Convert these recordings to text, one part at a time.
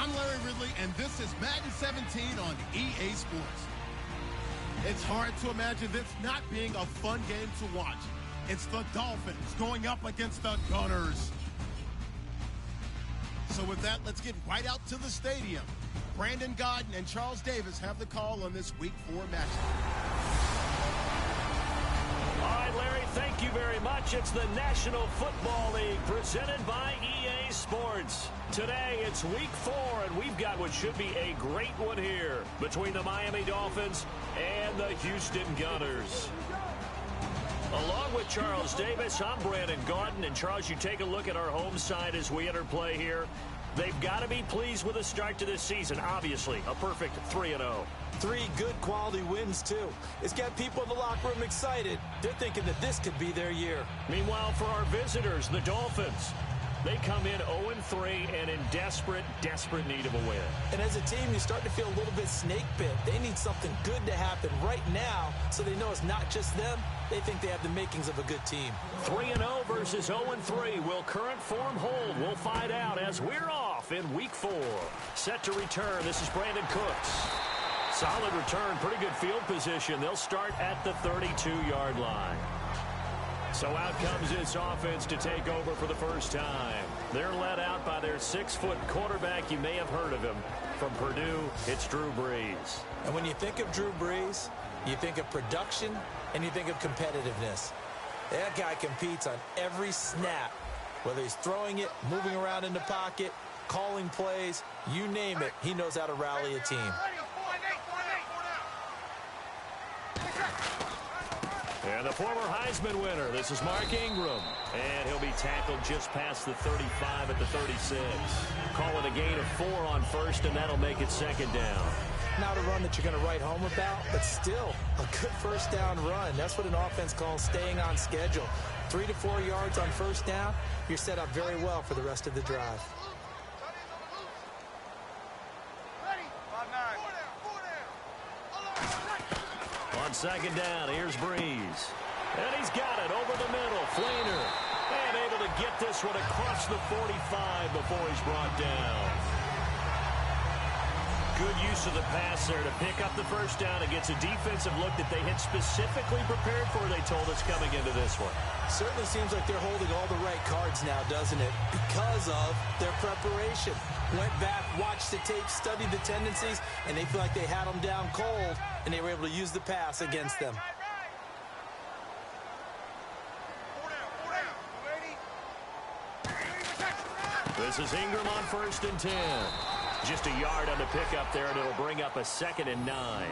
I'm Larry Ridley, and this is Madden 17 on EA Sports. It's hard to imagine this not being a fun game to watch. It's the Dolphins going up against the Gunners. So with that, let's get right out to the stadium. Brandon Gaudin and Charles Davis have the call on this Week 4 matchup. All right, Larry, thank you very much. It's the National Football League presented by EA Sports. Today, it's Week 4, and we've got what should be a great one here between the Miami Dolphins and the Houston Gunners. Along with Charles Davis, I'm Brandon Gaudin. And, Charles, you take a look at our home side as we enter play here. They've got to be pleased with the start to this season. Obviously, a perfect 3-0. 3 good quality wins, too. It's got people in the locker room excited. They're thinking that this could be their year. Meanwhile, for our visitors, the Dolphins, they come in 0-3 and in desperate need of a win. And as a team, you start to feel a little bit snake bit. They need something good to happen right now so they know it's not just them. They think they have the makings of a good team. 3-0 versus 0-3. Will current form hold? We'll find out as we're off in Week 4. Set to return. This is Brandon Cooks. Solid return, pretty good field position. They'll start at the 32-yard line. So out comes this offense to take over for the first time. They're led out by their 6-foot quarterback. You may have heard of him. From Purdue, it's Drew Brees. And when you think of Drew Brees, you think of production and you think of competitiveness. That guy competes on every snap, whether he's throwing it, moving around in the pocket, calling plays, you name it, he knows how to rally a team. And the former Heisman winner, this is Mark Ingram. And he'll be tackled just past the 35 at the 36. Call it a gain of 4 on first, and that'll make it second down. Not a run that you're going to write home about, but still a good first down run. That's what an offense calls staying on schedule. 3 to 4 yards on first down, you're set up very well for the rest of the drive. On second down, here's Brees. And he's got it over the middle. Flainer. And able to get this one across the 45 before he's brought down. Good use of the pass there to pick up the first down. It gets a defensive look that they had specifically prepared for, they told us, coming into this one. Certainly seems like they're holding all the right cards now, doesn't it? Because of their preparation. Went back, watched the tape, studied the tendencies, and they feel like they had them down cold, and they were able to use the pass against them. This is Ingram on 1st and 10. Just a yard on the pickup there, and it'll bring up a 2nd and 9.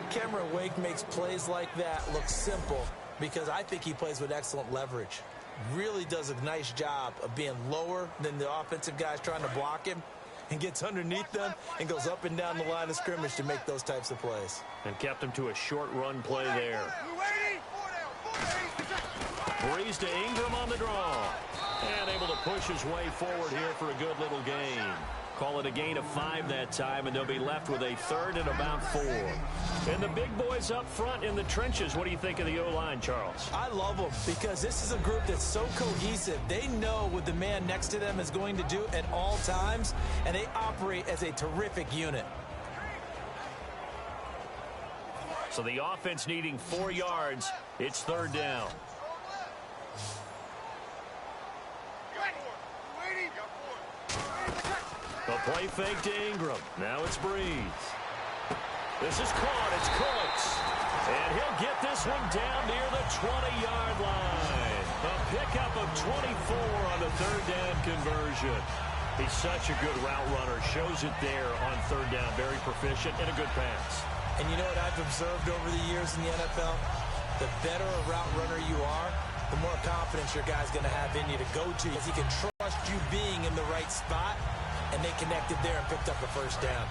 Cameron Wake makes plays like that look simple because I think he plays with excellent leverage. Really does a nice job of being lower than the offensive guys trying to block him and gets underneath them and goes up and down the line of scrimmage to make those types of plays. And kept him to a short run play there. Brees to Ingram on the draw. And able to push his way forward here for a good little gain. Call it a gain of 5 that time, and they'll be left with a 3rd and about 4. And the big boys up front in the trenches, what do you think of the O-line, Charles? I love them because this is a group that's so cohesive. They know what the man next to them is going to do at all times, and they operate as a terrific unit. So the offense needing 4 yards. It's 3rd down. A play fake to Ingram. Now it's Brees. This is caught. It's Cooks. And he'll get this one down near the 20-yard line. A pickup of 24 on the 3rd down conversion. He's such a good route runner. Shows it there on 3rd down. Very proficient and a good pass. And you know what I've observed over the years in the NFL? The better a route runner you are, the more confidence your guy's going to have in you to go to. Because he can trust you being in the right spot. And they connected there and picked up a first down.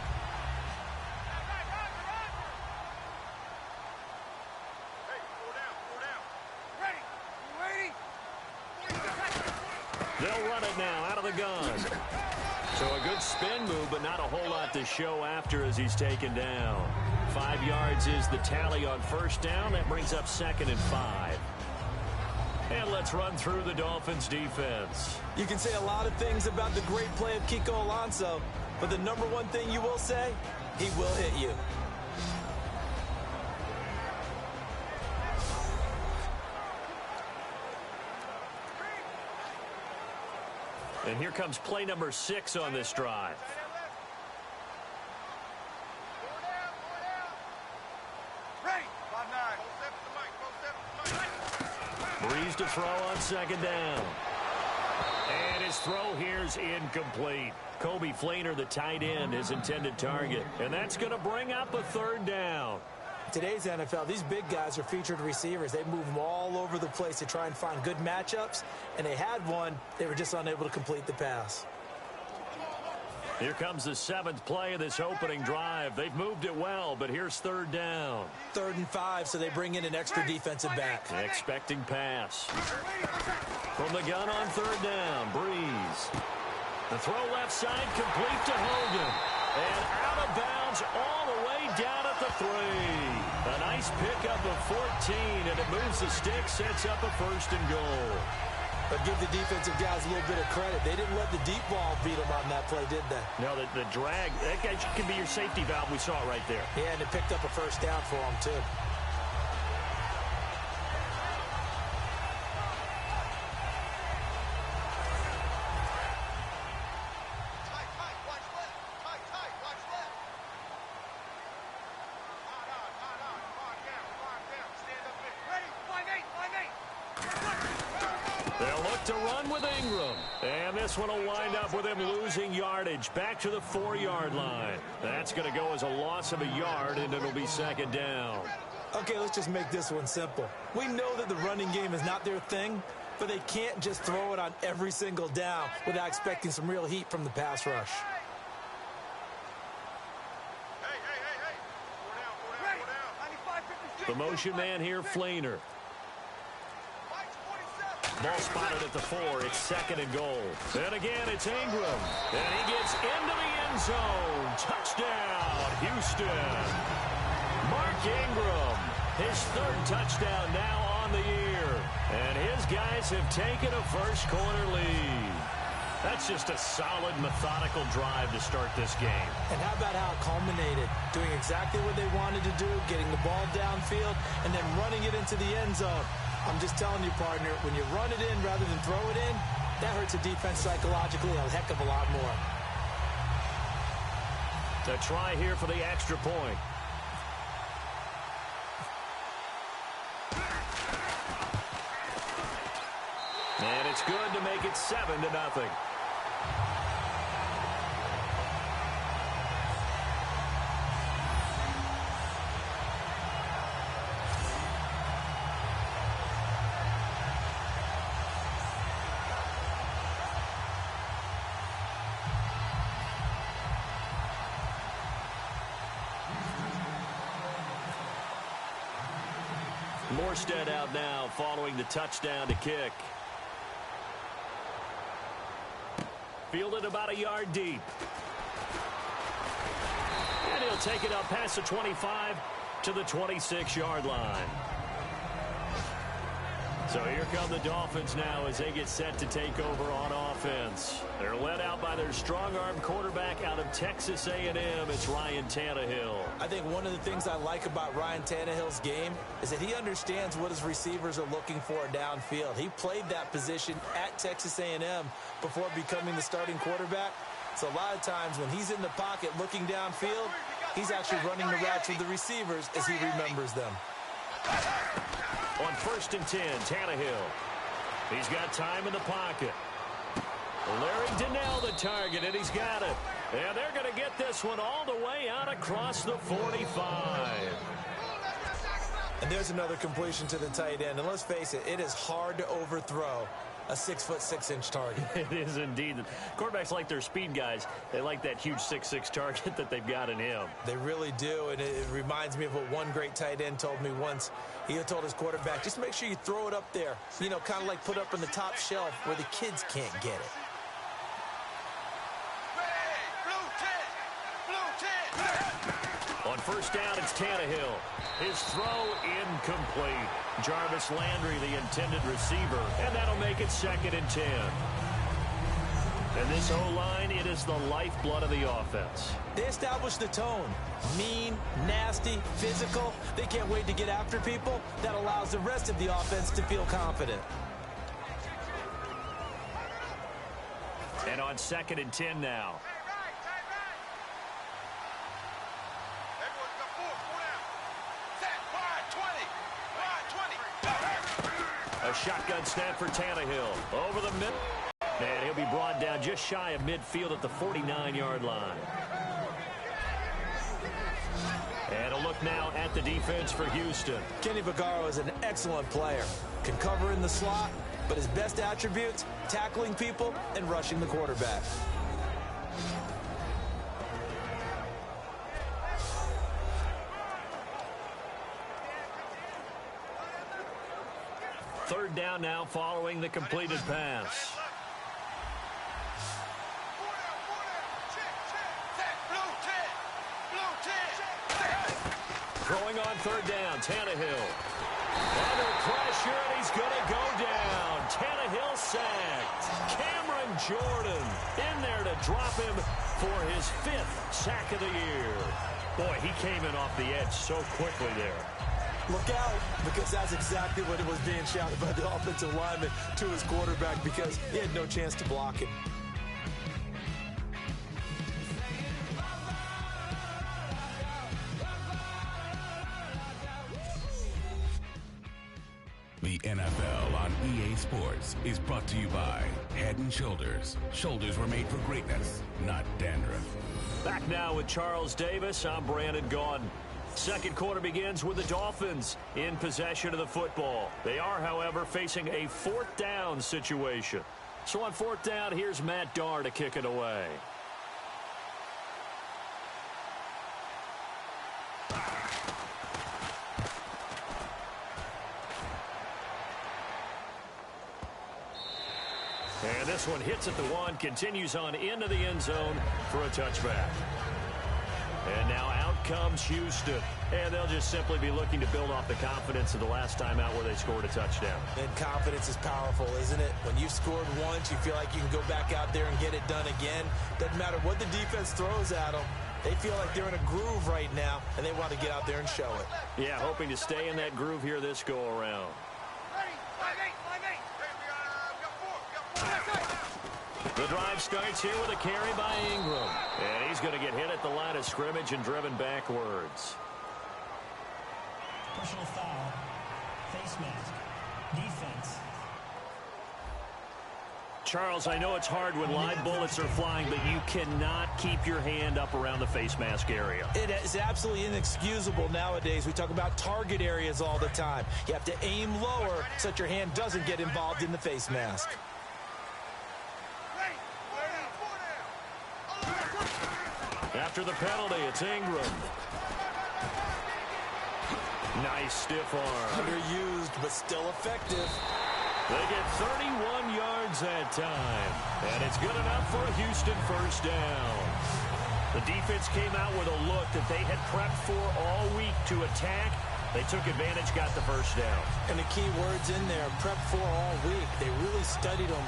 They'll run it now out of the gun. So a good spin move, but not a whole lot to show after as he's taken down. 5 yards is the tally on 1st down. That brings up 2nd and 5. And let's run through the Dolphins' defense. You can say a lot of things about the great play of Kiko Alonso, but the number one thing you will say, he will hit you. And here comes play number 6 on this drive. Breeze to throw on second down. And his throw here's incomplete. Kobe Fleener, the tight end, his intended target. And that's going to bring up a third down. Today's NFL, these big guys are featured receivers. They move them all over the place to try and find good matchups. And they had one. They were just unable to complete the pass. Here comes the 7th play of this opening drive. They've moved it well, but here's third down. 3rd and 5, so they bring in an extra defensive back. Expecting pass. From the gun on third down, Breeze. The throw left side, complete to Hogan. And out of bounds all the way down at the 3. A nice pickup of 14, and it moves the stick, sets up a 1st and goal. But give the defensive guys a little bit of credit. They didn't let the deep ball beat them on that play, did they? No, the drag, that guy can be your safety valve. We saw it right there. Yeah, and it picked up a 1st down for them, too. They'll look to run with Ingram. And this one will wind up with him losing yardage back to the 4-yard line. That's going to go as a loss of a yard, and it'll be 2nd down. Okay, let's just make this one simple. We know that the running game is not their thing, but they can't just throw it on every single down without expecting some real heat from the pass rush. The motion man here, Fleener. Ball spotted at the 4. It's 2nd and goal. And again, it's Ingram. And he gets into the end zone. Touchdown, Houston. Mark Ingram, his 3rd touchdown now on the year. And his guys have taken a first-quarter lead. That's just a solid, methodical drive to start this game. And how about how it culminated? Doing exactly what they wanted to do, getting the ball downfield, and then running it into the end zone. I'm just telling you, partner, when you run it in rather than throw it in, that hurts a defense psychologically a heck of a lot more. A try here for the extra point. And it's good to make it 7-0. Morstead out now following the touchdown to kick. Fielded about a yard deep. And he'll take it up past the 25 to the 26-yard line. So here come the Dolphins now as they get set to take over on offense. They're led out by their strong-arm quarterback out of Texas A&M. It's Ryan Tannehill. I think one of the things I like about Ryan Tannehill's game is that he understands what his receivers are looking for downfield. He played that position at Texas A&M before becoming the starting quarterback. So a lot of times when he's in the pocket looking downfield, he's actually running the routes with the receivers as he remembers them. On 1st and 10, Tannehill. He's got time in the pocket. Larry Donnell the target, and he's got it. And they're going to get this one all the way out across the 45. And there's another completion to the tight end. And let's face it, it is hard to overthrow a 6'6" target. It is indeed. Quarterbacks like their speed guys. They like that huge 6'6" target that they've got in him. They really do, and it reminds me of what one great tight end told me once. He told his quarterback, just make sure you throw it up there. You know, kind of like put up in the top shelf where the kids can't get it. On first down, it's Tannehill. His throw incomplete. Jarvis Landry, the intended receiver, and that'll make it 2nd and 10. And this O-line, it is the lifeblood of the offense. They establish the tone. Mean, nasty, physical. They can't wait to get after people. That allows the rest of the offense to feel confident. And on 2nd and 10 now. A shotgun snap for Tannehill. Over the middle. And he'll be brought down just shy of midfield at the 49-yard line. And a look now at the defense for Houston. Kenny Vaccaro is an excellent player. Can cover in the slot, but his best attributes, tackling people and rushing the quarterback. Third down now following the completed pass. Throwing on third down, Tannehill. Under pressure, and he's going to go down. Tannehill sacked. Cameron Jordan in there to drop him for his 5th sack of the year. Boy, he came in off the edge so quickly there. Look out, because that's exactly what it was being shouted by the offensive lineman to his quarterback, because he had no chance to block it. The NFL on EA Sports is brought to you by Head & Shoulders. Shoulders were made for greatness, not dandruff. Back now with Charles Davis. I'm Brandon Gaudin. Second quarter begins with the Dolphins in possession of the football. They are, however, facing a 4th down situation. So on 4th down, here's Matt Darr to kick it away. And this one hits at the 1, continues on into the end zone for a touchback. And now out comes Houston. And they'll just simply be looking to build off the confidence of the last time out where they scored a touchdown. And confidence is powerful, isn't it? When you've scored once, you feel like you can go back out there and get it done again. Doesn't matter what the defense throws at them. They feel like they're in a groove right now, and they want to get out there and show it. Yeah, hoping to stay in that groove here this go-around. The drive starts here with a carry by Ingram. And he's going to get hit at the line of scrimmage and driven backwards. Personal foul. Face mask. Defense. Charles, I know it's hard when live bullets are flying, but you cannot keep your hand up around the face mask area. It is absolutely inexcusable nowadays. We talk about target areas all the time. You have to aim lower so that your hand doesn't get involved in the face mask. After the penalty, it's Ingram. Nice stiff arm. Underused, but still effective. They get 31 yards that time. And it's good enough for a Houston first down. The defense came out with a look that they had prepped for all week to attack. They took advantage, got the first down. And the key words in there, prepped for all week. They really studied them,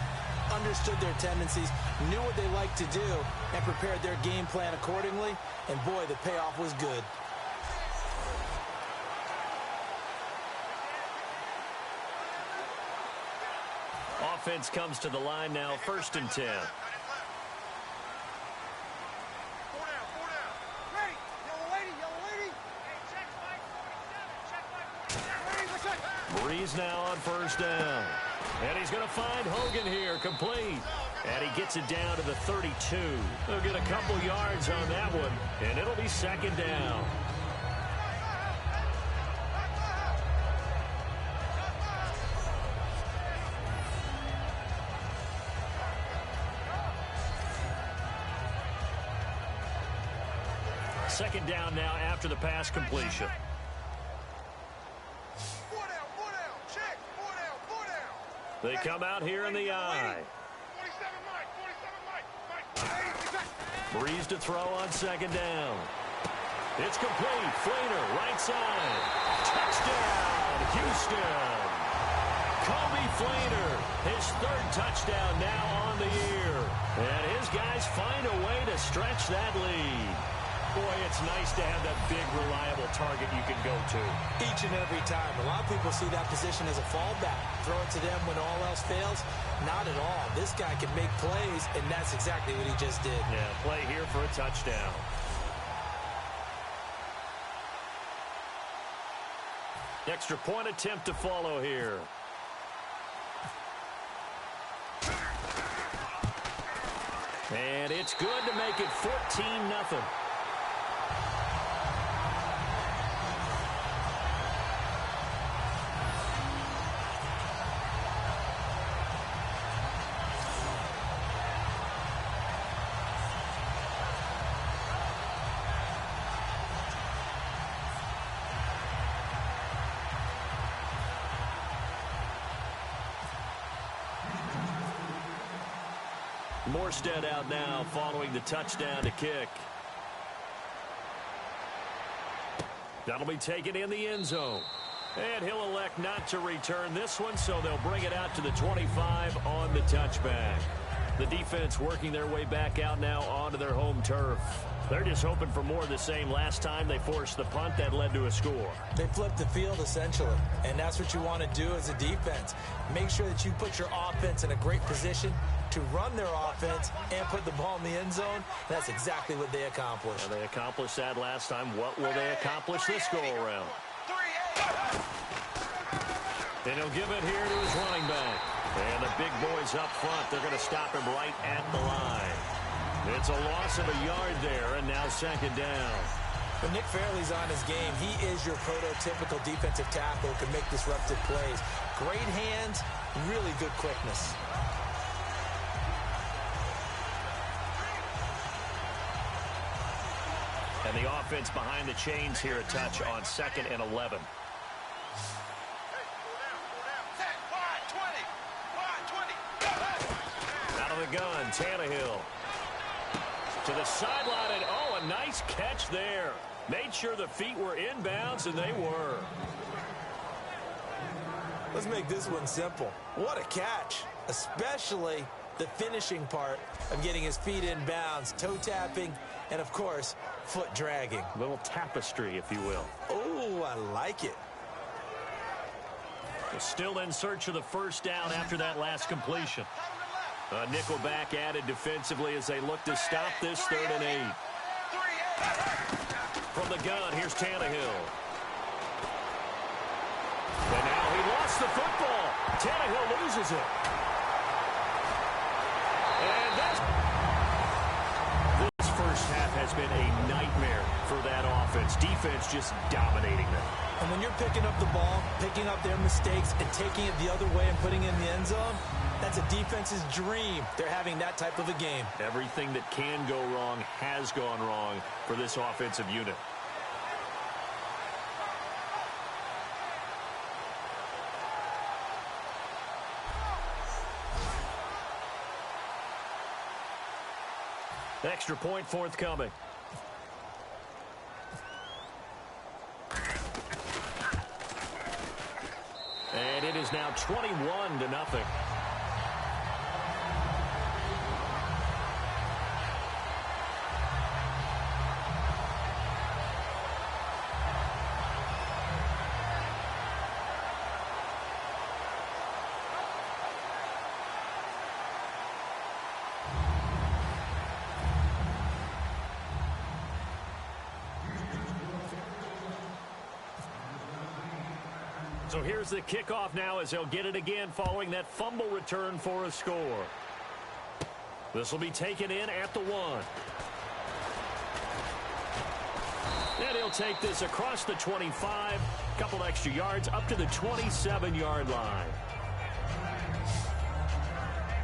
understood their tendencies, knew what they liked to do, and prepared their game plan accordingly. And boy, the payoff was good. Offense comes to the line now, 1st and 10. Breeze now on first down. And he's going to find Hogan here, complete. And he gets it down to the 32. They'll get a couple yards on that one, and it'll be 2nd down. Second down now after the pass completion. They come out here in the eye. Breeze to throw on 2nd down. It's complete. Flainer, right side. Touchdown, Houston. Kobe Flainer, his third touchdown now on the year. And his guys find a way to stretch that lead. Boy, it's nice to have that big, reliable target you can go to. Each and every time. A lot of people see that position as a fallback. Throw it to them when all else fails. Not at all. This guy can make plays, and that's exactly what he just did. Yeah, play here for a touchdown. Extra point attempt to follow here. And it's good to make it 14-0. Morstead out now following the touchdown to kick. That'll be taken in the end zone. And he'll elect not to return this one, so they'll bring it out to the 25 on the touchback. The defense working their way back out now onto their home turf. They're just hoping for more of the same. Last time they forced the punt that led to a score. They flipped the field, essentially, and that's what you want to do as a defense. Make sure that you put your offense in a great position to run their offense and put the ball in the end zone. That's exactly what they accomplished. Well, they accomplished that last time. What will they accomplish this go-around? And he'll give it here to his running back. And the big boys up front, they're going to stop him right at the line. It's a loss of a yard there, and now second down. When Nick Fairley's on his game, he is your prototypical defensive tackle who can make disruptive plays. Great hands, really good quickness. And the offense behind the chains here, a touch on 2nd and 11. Out of the gun, Tannehill. To the sideline, and oh, a nice catch there. Made sure the feet were inbounds, and they were. Let's make this one simple. What a catch, especially the finishing part of getting his feet in bounds, toe tapping, and of course, foot dragging. A little tapestry, if you will. Oh, I like it. Still in search of the first down after that last completion. A nickelback added defensively as they look to stop this 3rd and 8. From the gun, here's Tannehill. And now he lost the football. Tannehill loses it. And this first half has been a nightmare for that offense. Defense just dominating them. And when you're picking up the ball, picking up their mistakes, and taking it the other way and putting it in the end zone, that's a defense's dream. They're having that type of a game. Everything that can go wrong has gone wrong for this offensive unit. Extra point forthcoming. And it is now 21-0. So here's the kickoff now as they'll get it again following that fumble return for a score. This will be taken in at the 1. And he'll take this across the 25, couple extra yards up to the 27-yard line.